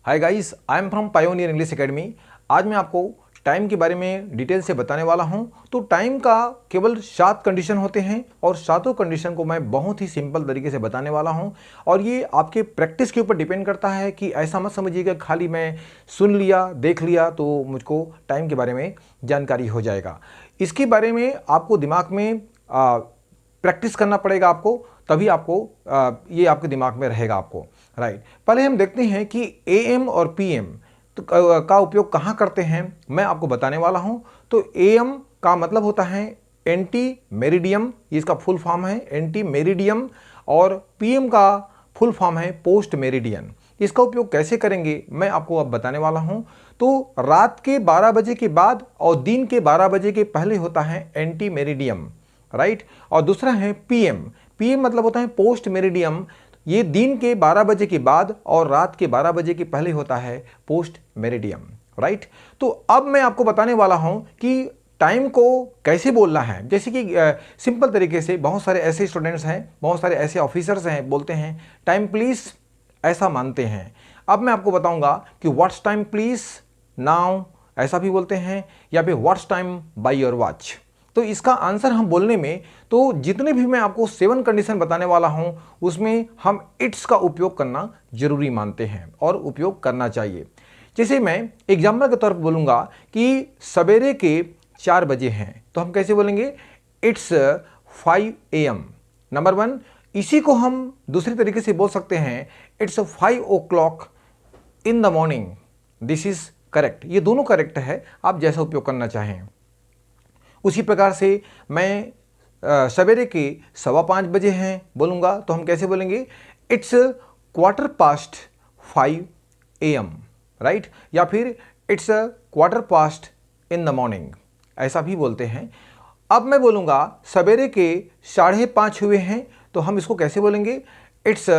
Hi guys, I am from pioneer English academy. आज मैं आपको टाइम के बारे में डिटेल से बताने वाला हूं। तो टाइम का केवल 7 कंडीशन होते हैं और सातों कंडीशन को मैं बहुत ही सिंपल तरीके से बताने वाला हूं। और ये आपके प्रैक्टिस के ऊपर डिपेंड करता है कि ऐसा मत समझिएगा खाली मैं सुन लिया देख लिया तो मुझको टाइम के बारे में जानकारी हो जाएगा। इसके बारे में आपको दिमाग में प्रैक्टिस करना पड़ेगा आपको, तभी आपको ये आपके दिमाग में रहेगा आपको, राइट। पहले हम देखते हैं कि एएम और पीएम तो का उपयोग कहाँ करते हैं, मैं आपको बताने वाला हूँ। तो एएम का मतलब होता है एंटी मेरिडियम, इसका फुल फॉर्म है एंटी मेरिडियम, और पीएम का फुल फॉर्म है पोस्ट मेरिडियन। इसका उपयोग कैसे करेंगे मैं आपको अब बताने वाला हूँ। तो रात के 12 बजे के बाद और दिन के 12 बजे के पहले होता है एंटी मेरिडियम, राइट। और दूसरा है पीएम। पीएम मतलब होता है पोस्ट मेरिडियम, ये दिन के 12 बजे के बाद और रात के 12 बजे के पहले होता है पोस्ट मेरिडियम, राइट। तो अब मैं आपको बताने वाला हूं कि टाइम को कैसे बोलना है। जैसे कि सिंपल तरीके से बहुत सारे ऐसे स्टूडेंट्स हैं, बहुत सारे ऐसे ऑफिसर्स हैं, बोलते हैं टाइम प्लीज, ऐसा मानते हैं। अब मैं आपको बताऊंगा कि व्हाट्स टाइम प्लीज नाउ, ऐसा भी बोलते हैं, या फिर what's time by your watch. तो इसका आंसर हम बोलने में, तो जितने भी मैं आपको 7 कंडीशन बताने वाला हूं उसमें हम इट्स का उपयोग करना जरूरी मानते हैं और उपयोग करना चाहिए। जैसे मैं एग्जाम्पल के तौर पर बोलूंगा कि सवेरे के 4 बजे हैं, तो हम कैसे बोलेंगे, इट्स 5 AM। नंबर 1, इसी को हम दूसरी तरीके से बोल सकते हैं, it's 5 o'clock in the morning, this is correct. ये दोनों करेक्ट है, आप जैसा उपयोग करना चाहें। उसी प्रकार से मैं सवेरे के 5:15 बजे हैं बोलूँगा, तो हम कैसे बोलेंगे, इट्स 5:15 AM, राइट। या फिर इट्स 5:15 इन द मॉर्निंग, ऐसा भी बोलते हैं। अब मैं बोलूँगा सवेरे के 5:30 हुए हैं, तो हम इसको कैसे बोलेंगे, इट्स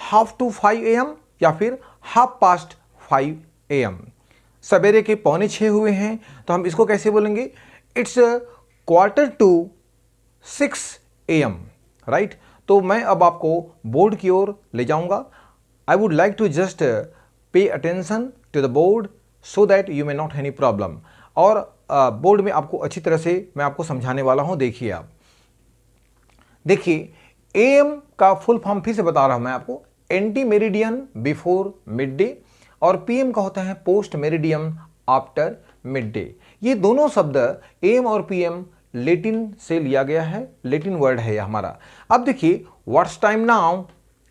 4:30 AM या फिर 5:30 AM। सवेरे के 5:45 हुए हैं, तो हम इसको कैसे बोलेंगे, इट्स 5:45 AM, राइट। तो मैं अब आपको बोर्ड की ओर ले जाऊंगा। I would like to just pay attention to the board so that you may not any problem. और बोर्ड में आपको अच्छी तरह से मैं आपको समझाने वाला हूं। देखिए आप देखिए, एएम का फुल फॉर्म फिर से बता रहा हूं मैं आपको, anti meridian before mid day, और पीएम का होता है post meridiem after mid day. ये दोनों शब्द एएम और पीएम लेटिन से लिया गया है, लेटिन वर्ड है ये हमारा। अब देखिए, व्हाट्स टाइम नाउ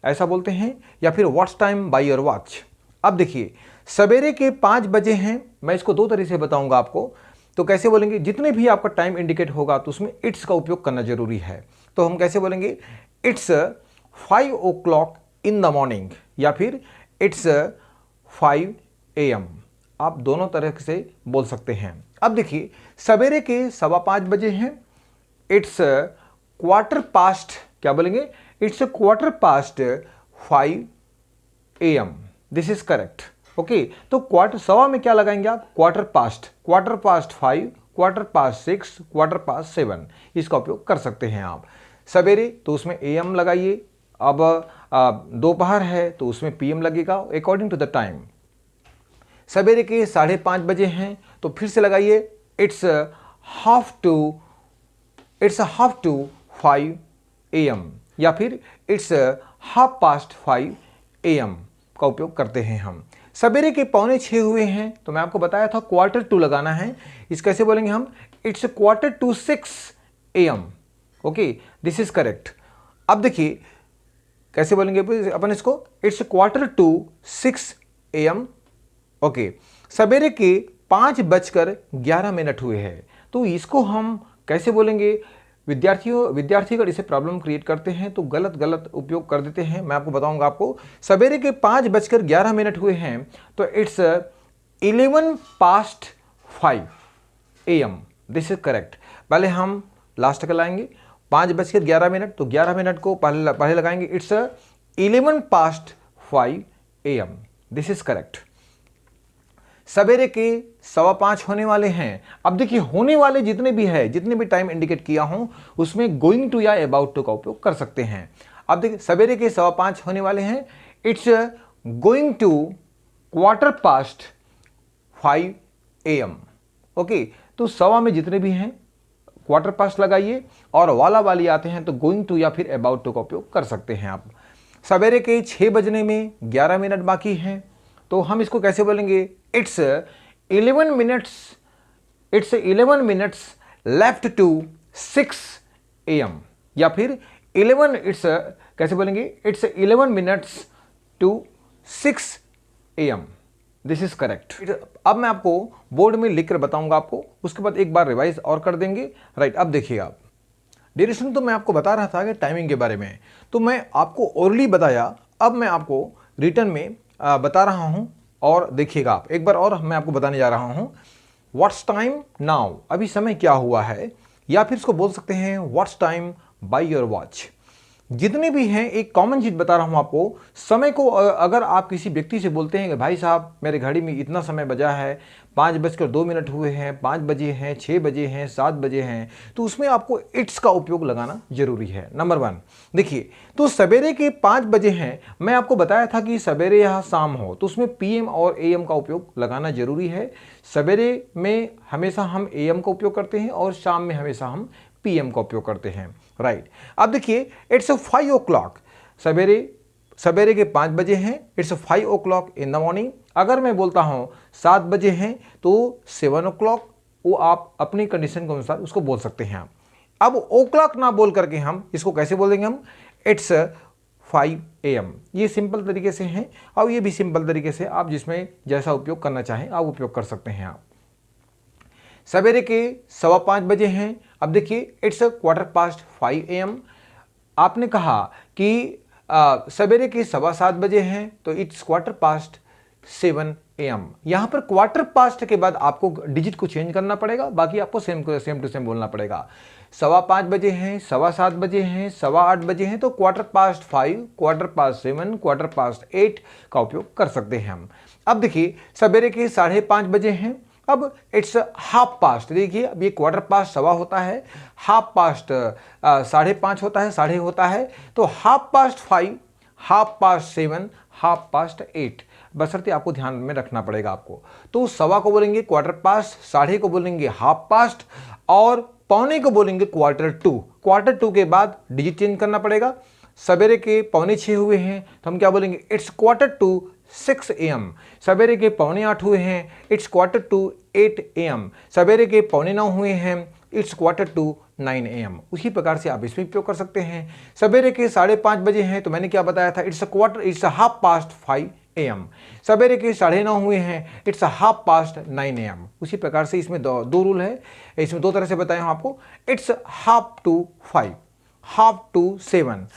ऐसा बोलते हैं, या फिर what's time by your watch. अब देखिए, सवेरे के 5 बजे हैं, मैं इसको 2 तरीके से बताऊंगा आपको। तो कैसे बोलेंगे, जितने भी आपका टाइम इंडिकेट होगा तो उसमें इट्स का उपयोग करना जरूरी है। तो हम कैसे बोलेंगे, it's 5 o'clock in the morning, या फिर इट्स 5 AM। आप दोनों तरह से बोल सकते हैं। अब देखिए, सवेरे के 5:15 बजे हैं, इट्स 5:15, क्या बोलेंगे, it's 5:15 AM, this is correct, okay. तो क्वार्टर सवा में क्या लगाएंगे आप, 5:15, 5:15, 5:15, 5:15, इसका उपयोग कर सकते हैं आप। सवेरे तो उसमें AM लगाइए, अब दोपहर है तो उसमें PM लगेगा अकॉर्डिंग टू द टाइम। सवेरे के 5:30 बजे हैं, तो फिर से लगाइए, इट्स 5:30 AM, या फिर इट्स 5:30 AM का उपयोग करते हैं हम। सवेरे के 5:45 हुए हैं, तो मैं आपको बताया था 4:45 लगाना है। इस कैसे बोलेंगे हम, it's 5:45 AM, okay, this is correct. अब देखिए कैसे बोलेंगे अपन इसको, इट्स 5:45 AM, ओके। सवेरे के 5:11 हुए हैं, तो इसको हम कैसे बोलेंगे, विद्यार्थी अगर इसे प्रॉब्लम क्रिएट करते हैं तो गलत उपयोग कर देते हैं। मैं आपको बताऊंगा आपको, सवेरे के 5:11 हुए हैं, तो it's 11:05 AM, this is correct. पहले हम लास्ट का लाएंगे, 5:11, तो 11 मिनट को पहले लगाएंगे, it's 11:05 AM, this is correct. सवेरे के 5:15 होने वाले हैं। अब देखिए, होने वाले जितने भी टाइम इंडिकेट किया हूं उसमें गोइंग टू या अबाउट टू का उपयोग कर सकते हैं। अब देखिए, सवेरे के 5:15 होने वाले हैं, it's going to 5:15 AM। Okay, तो सवा में जितने भी हैं क्वार्टर पास्ट लगाइए, और वाला वाली आते हैं तो गोइंग टू या फिर अबाउट टू का उपयोग कर सकते हैं आप। सवेरे के 6 बजने में 11 मिनट बाकी हैं, तो हम इसको कैसे बोलेंगे? It's 11 minutes left to 6 AM, या फिर 11 इट्स कैसे बोलेंगे? It's 11 minutes to 6 AM। This is correct. अब मैं आपको बोर्ड में लिख कर बताऊंगा आपको, उसके बाद एक बार रिवाइज और कर देंगे। राइट, अब देखिए आप, ड्यूरेशन तो मैं आपको बता रहा था कि टाइमिंग के बारे में, तो मैं आपको ओरली बताया, अब मैं आपको रिटर्न में बता रहा हूं, और देखिएगा आप एक बार और मैं आपको बताने जा रहा हूं। व्हाट्स टाइम नाउ, अभी समय क्या हुआ है, या फिर इसको बोल सकते हैं what's time by your watch. जितने भी हैं एक कॉमन चीज बता रहा हूं आपको। समय को अगर आप किसी व्यक्ति से बोलते हैं कि भाई साहब मेरे घड़ी में इतना समय बजा है, 5:02 हुए हैं, 5 बजे हैं, 6 बजे हैं, 7 बजे हैं, तो उसमें आपको इट्स का उपयोग लगाना जरूरी है। नंबर 1 देखिए, तो सवेरे के 5 बजे हैं, मैं आपको बताया था कि सवेरे या शाम हो तो उसमें PM और AM का उपयोग लगाना जरूरी है। सवेरे में हमेशा हम AM का उपयोग करते हैं और शाम में हमेशा हम PM का उपयोग करते हैं। राइट, अब देखिए इट्स 5 o'clock, सवेरे के 5 बजे हैं, it's 5 o'clock in the morning. अगर मैं बोलता हूं 7 बजे हैं तो 7 o'clock, वो आप अपनी कंडीशन के अनुसार उसको बोल सकते हैं। अब o'clock ना बोल करके हम इसको कैसे बोलेंगे? हम इट्स 5 AM। ये सिंपल तरीके से हैं, और ये भी सिंपल तरीके से आप जिसमें जैसा उपयोग करना चाहें आप उपयोग कर सकते हैं। आप सवेरे के 5:15 बजे हैं, अब देखिए इट्स 5:15 AM। आपने कहा कि सवेरे के 7:15 बजे हैं तो इट्स 7:15 AM। यहां पर क्वार्टर पास्ट के बाद आपको डिजिट को चेंज करना पड़ेगा, बाकी आपको सेम टू सेम बोलना पड़ेगा। 5:15 बजे हैं, 7:15 बजे हैं, 8:15 बजे हैं, तो 5:15, 7:15, 8:15 का उपयोग कर सकते हैं हम। अब देखिए सवेरे के 5:30 बजे हैं, अब इट्स 1/2 देखिए, अब ये क्वार्टर पास्ट सवा होता है, 1/2 5:30 होता है, साढ़े होता है, तो 5:30, 7:30, 8:30, बशर्ते आपको ध्यान में रखना पड़ेगा आपको। तो सवा को बोलेंगे क्वार्टर पास्ट, साढ़े को बोलेंगे 1/2, और पौने को बोलेंगे क्वार्टर टू के बाद डिजिट चेंज करना पड़ेगा। सवेरे के 5:45 हुए हैं तो हम क्या बोलेंगे? It's 6 AM। सवेरे के 7:45 हुए हैं, इट्स 8 AM। सवेरे के 8:45 हुए हैं, इट्स 9 AM। उसी प्रकार से आप इसमें उपयोग कर सकते हैं। सवेरे के 5:30 बजे हैं तो मैंने क्या बताया था? It's 5:30 AM। सवेरे के 9:30 हुए हैं, इट्स 9:30 AM। उसी प्रकार से इसमें दो रूल है, इसमें 2 तरह से बताया हूं आपको। It's 4:30, 7:30,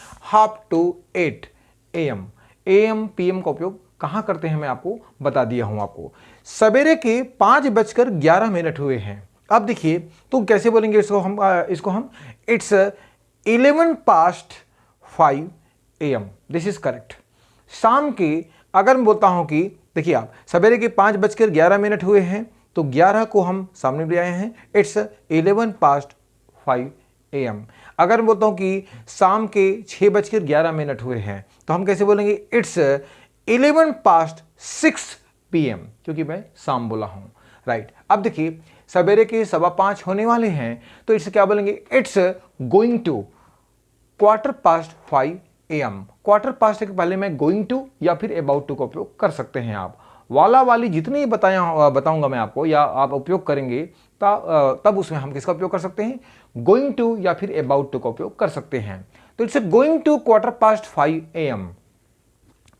8 AM। AM PM का उपयोग कहां करते हैं मैं आपको बता दिया हूं आपको। सवेरे के 5:11 हुए हैं, अब देखिए तो कैसे बोलेंगे इसको हम it's 11:05 AM। This is correct. शाम के अगर मैं बोलता हूं कि देखिए आप सवेरे के 5:11 हुए हैं तो 11 को हम सामने ले आए हैं, इट्स 11:05 AM। अगर मैं बोलता हूं कि शाम के 6:11 हुए हैं तो हम कैसे बोलेंगे? इट्स 11:06 PM, क्योंकि मैं शाम बोला हूं। राइट, अब देखिए सवेरे के 5:15 होने वाले हैं तो इट्स क्या बोलेंगे? It's going to 5:15 AM। Quarter past के पहले मैं गोइंग टू या फिर अबाउट टू का उपयोग कर सकते हैं आप। वाला वाली जितनी बताऊंगा मैं आपको या आप उपयोग करेंगे तब उसमें हम किसका उपयोग कर सकते हैं? गोइंग टू या फिर अबाउट टू का उपयोग कर सकते हैं। तो इट्स गोइंग टू 5:15 AM।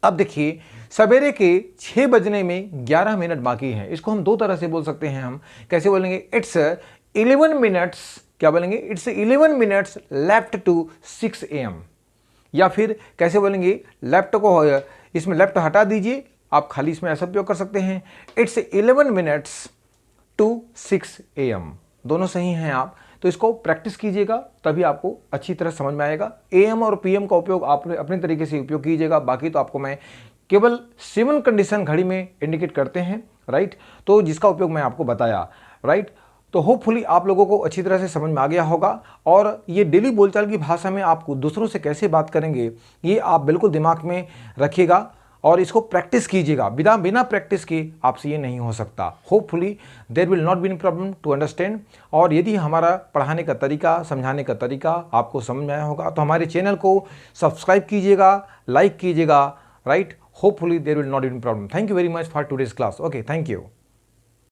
अब देखिए सवेरे के 6 बजने में 11 मिनट बाकी हैं, इसको हम 2 तरह से बोल सकते हैं। हम कैसे बोलेंगे? इट्स 11 मिनट्स, क्या बोलेंगे? It's 11 minutes left to 6 AM। या फिर कैसे बोलेंगे? लेफ्ट को इसमें लेफ्ट हटा दीजिए, आप खाली इसमें ऐसा उपयोग कर सकते हैं, इट्स 11 मिनट्स टू 6 AM। दोनों सही हैं आप, तो इसको प्रैक्टिस कीजिएगा तभी आपको अच्छी तरह समझ में आएगा। AM और PM का उपयोग आप अपने तरीके से उपयोग कीजिएगा, बाकी तो आपको मैं केवल 7 कंडीशन घड़ी में इंडिकेट करते हैं, राइट, तो जिसका उपयोग मैं आपको बताया, राइट। तो होपफुली आप लोगों को अच्छी तरह से समझ में आ गया होगा, और ये डेली बोलचाल की भाषा में आपको दूसरों से कैसे बात करेंगे ये आप बिल्कुल दिमाग में रखिएगा। और इसको प्रैक्टिस कीजिएगा। बिना प्रैक्टिस के आपसे ये नहीं हो सकता। Hopefully there will not be any problem to understand. और यदि हमारा पढ़ाने का तरीका, समझाने का तरीका आपको समझ में आया होगा तो हमारे चैनल को सब्सक्राइब कीजिएगा, लाइक कीजिएगा, right. Hopefully there will not be any problem. Thank you very much for today's class. Okay, thank you.